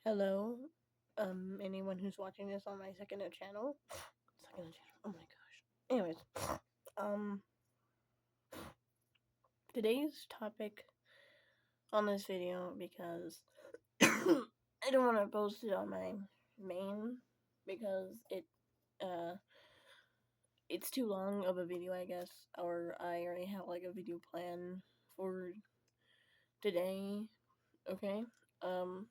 Hello, anyone who's watching this on my second channel. Second channel. Oh my gosh. Anyways, um, today's topic on this video because I don't want to post it on my main because uh it's too long of a video, I guess, or I already have like a video plan for today. Okay. Um.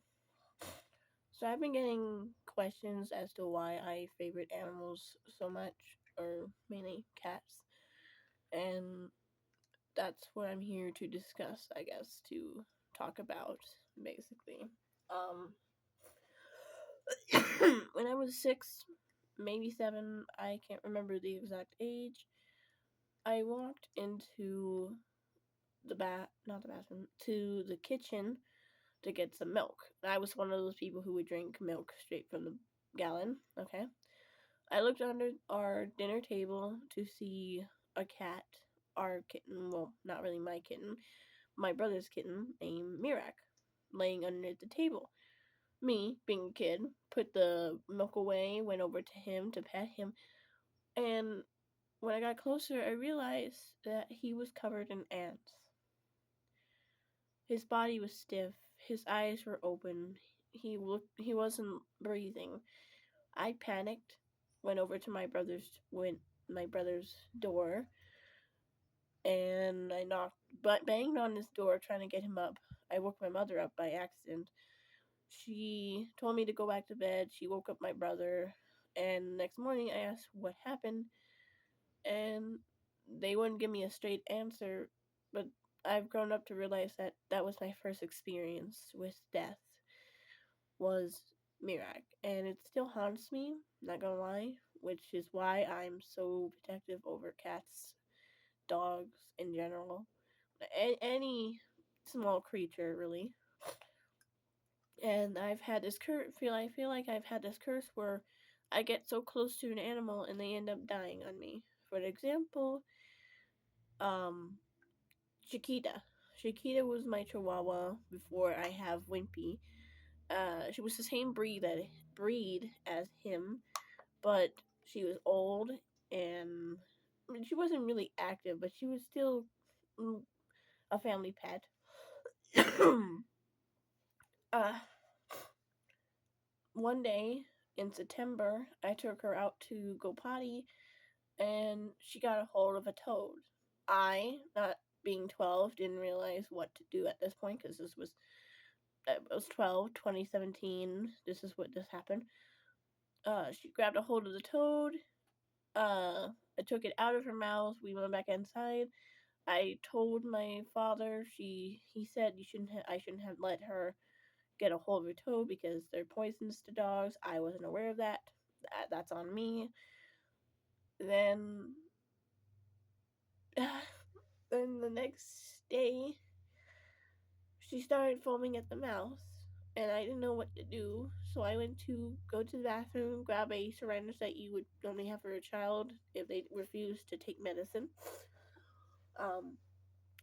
So I've been getting questions as to why I favorite animals so much, or mainly cats, and that's what I'm here to discuss, I guess, to talk about, basically. Um, when I was 6, maybe 7, I can't remember the exact age, I walked into not the bathroom, to the kitchen to get some milk. I was one of those people who would drink milk straight from the gallon, okay? I looked under our dinner table to see a cat, our kitten, well, not really my kitten, my brother's kitten, named Mirak, laying under the table. Me, being a kid, put the milk away, went over to him to pet him, and when I got closer, I realized that he was covered in ants. His body was stiff, his eyes were open, he wasn't breathing. I panicked, went over to my brother's door, and I knocked, but banged on his door trying to get him up. I woke my mother up by accident. She told me to go back to bed. She woke up my brother, and next morning I asked what happened, and they wouldn't give me a straight answer. But I've grown up to realize that that was my first experience with death, was Mirak, and it still haunts me. Not gonna lie, which is why I'm so protective over cats, dogs in general, any small creature really. And I've had this I feel like I've had this curse where I get so close to an animal and they end up dying on me. For example, um, Chiquita. Chiquita was my Chihuahua before I have Wimpy. She was the same breed as him, but she was old and she wasn't really active, but she was still a family pet. uh, One day in September, I took her out to go potty, and she got a hold of a toad. I, not being 12, didn't realize what to do at this point because I was 12, 2017. This is what this happened. She grabbed a hold of the toad. I took it out of her mouth. We went back inside. I told my father. He said I shouldn't have let her get a hold of a toad because they're poisonous to dogs. I wasn't aware of that. That's on me. Then, then the next day, she started foaming at the mouth, and I didn't know what to do. So I went to go to the bathroom, grab a syringe that you would normally have for a child if they refuse to take medicine. Um,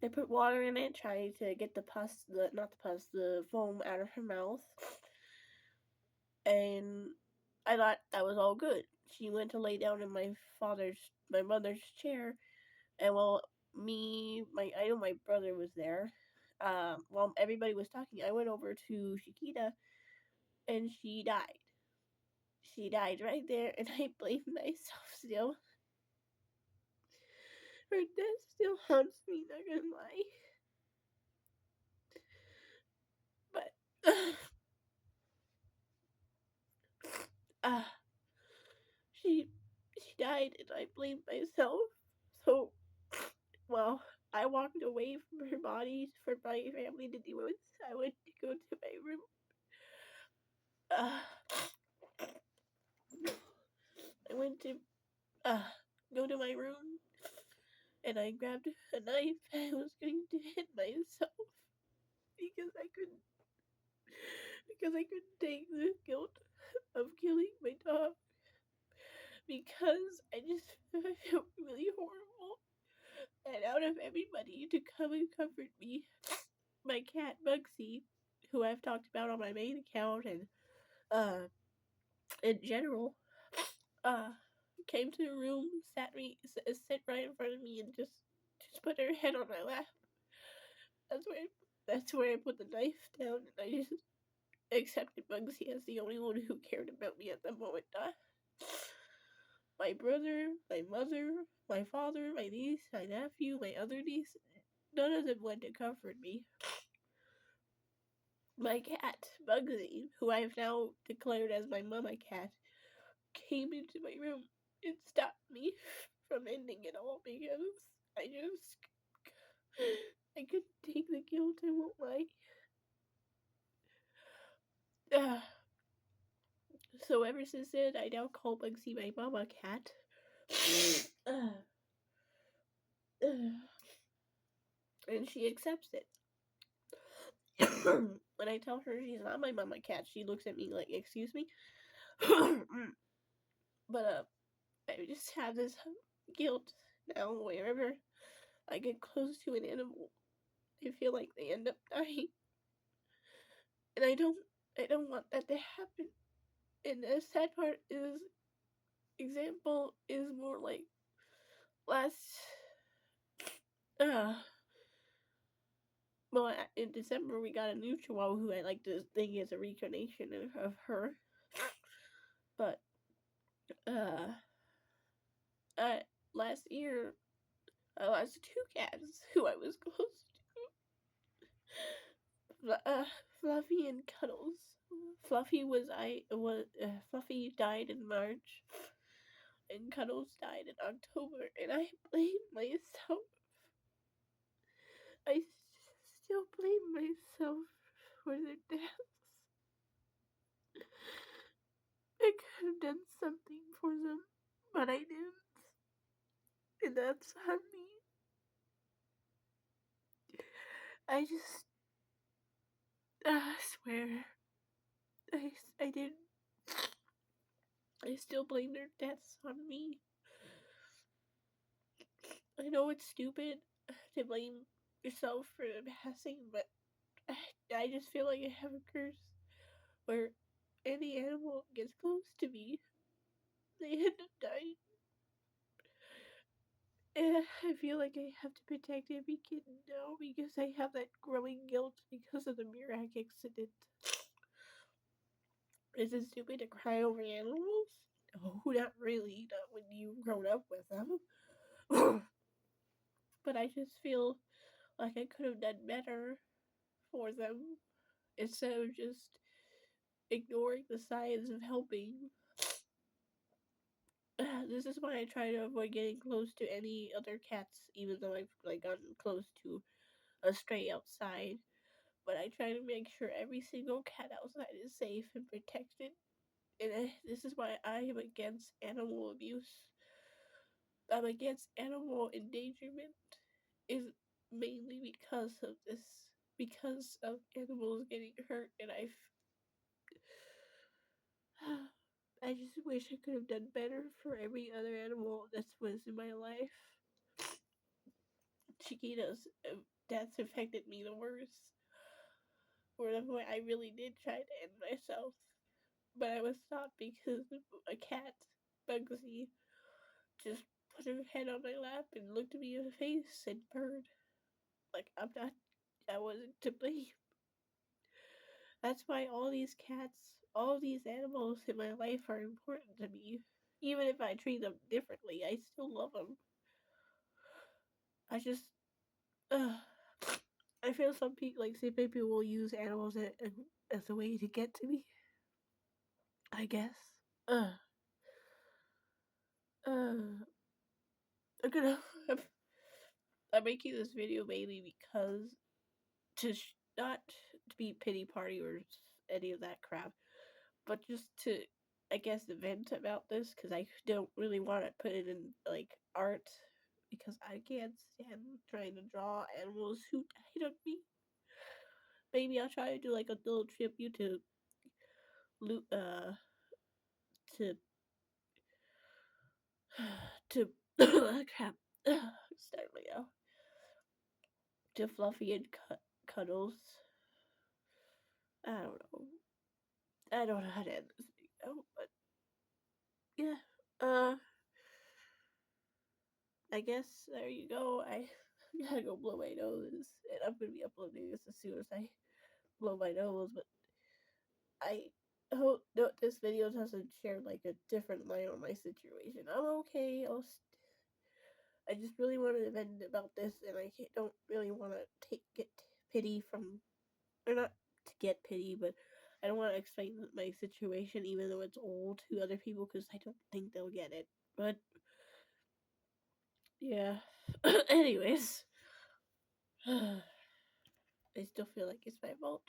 I put water in it, tried to get the foam out of her mouth, and I thought that was all good. She went to lay down in my mother's chair, and I know my brother was there. While everybody was talking, I went over to Chiquita, and she died. She died right there, and I blame myself still. Her death still haunts me, not gonna lie. But, uh, she, she died, and I blame myself. So, well, I walked away from her body for my family to deal with. I went to go to my room. I went to uh, go to my room, and I grabbed a knife. I was going to hit myself because I couldn't take the guilt of killing my dog, because I felt really horrible. And out of everybody to come and comfort me, my cat Bugsy, who I've talked about on my main account, and uh, in general, uh, came to the room, sit right in front of me, and just put her head on my lap. That's where that's where I put the knife down, and I just accepted Bugsy as the only one who cared about me at the moment. My brother, my mother, my father, my niece, my nephew, my other niece, none of them went to comfort me. My cat, Bugsy, who I have now declared as my mama cat, came into my room and stopped me from ending it all because I just I couldn't take the guilt. I won't lie. So ever since then, I now call Bugsy my mama cat. And she accepts it. When I tell her she's not my mama cat, she looks at me like, "Excuse me." But I just have this guilt now wherever I get close to an animal, I feel like they end up dying, and I don't want that to happen. And the sad part is, example is more like last, uh, well, in December we got a new Chihuahua who I like to think is a reincarnation of her, but uh, uh, last year I lost two cats who I was close to. Fluffy and Cuddles. Fluffy died in March, and Cuddles died in October, and I blame myself. I still blame myself for their deaths. I could have done something for them, but I didn't, and that's on me. I just, I swear, I didn't. I still blame their deaths on me. I know it's stupid to blame yourself for the passing, but I just feel like I have a curse where any animal gets close to me, they end up dying. And I feel like I have to protect every kitten now because I have that growing guilt because of the Mirak accident. Is it stupid to cry over animals? No, not really. Not when you've grown up with them. But I just feel like I could have done better for them instead of just ignoring the signs of helping. This is why I try to avoid getting close to any other cats, even though I've like gotten close to a stray outside. But I try to make sure every single cat outside is safe and protected. And this is why I am against animal abuse. I'm against animal endangerment. Is mainly because of this, because of animals getting hurt, and I just wish I could have done better for every other animal that was in my life. Chiquita's death affected me the worst. For the point I really did try to end myself, but I was stopped because a cat, Bugsy, just put her head on my lap and looked at me in the face and purred. Like I wasn't to blame. That's why all these animals in my life are important to me. Even if I treat them differently, I still love them. I just, uh, I feel some people, like, some people will use animals as a way to get to me. I guess. Uh, uh, I'm gonna, I'm making this video mainly because not to be pity party or any of that crap, but just to, I guess, vent about this because I don't really want to put it in like art because I can't stand trying to draw animals who died on me. Maybe I'll try to do like a little tribute to uh to to crap. Start me out to Fluffy and Cuddles. I don't know. I don't know how to end this video, but yeah. Uh, I guess there you go. I gotta go blow my nose, and I'm gonna be uploading this as soon as I blow my nose. But I hope that this video doesn't share like a different light on my situation. I'm okay. I just really wanted to vent about this, and I don't really want to get pity from, or not to get pity, but I don't want to explain my situation, even though it's old, to other people because I don't think they'll get it. But yeah. Anyways, I still feel like it's my fault.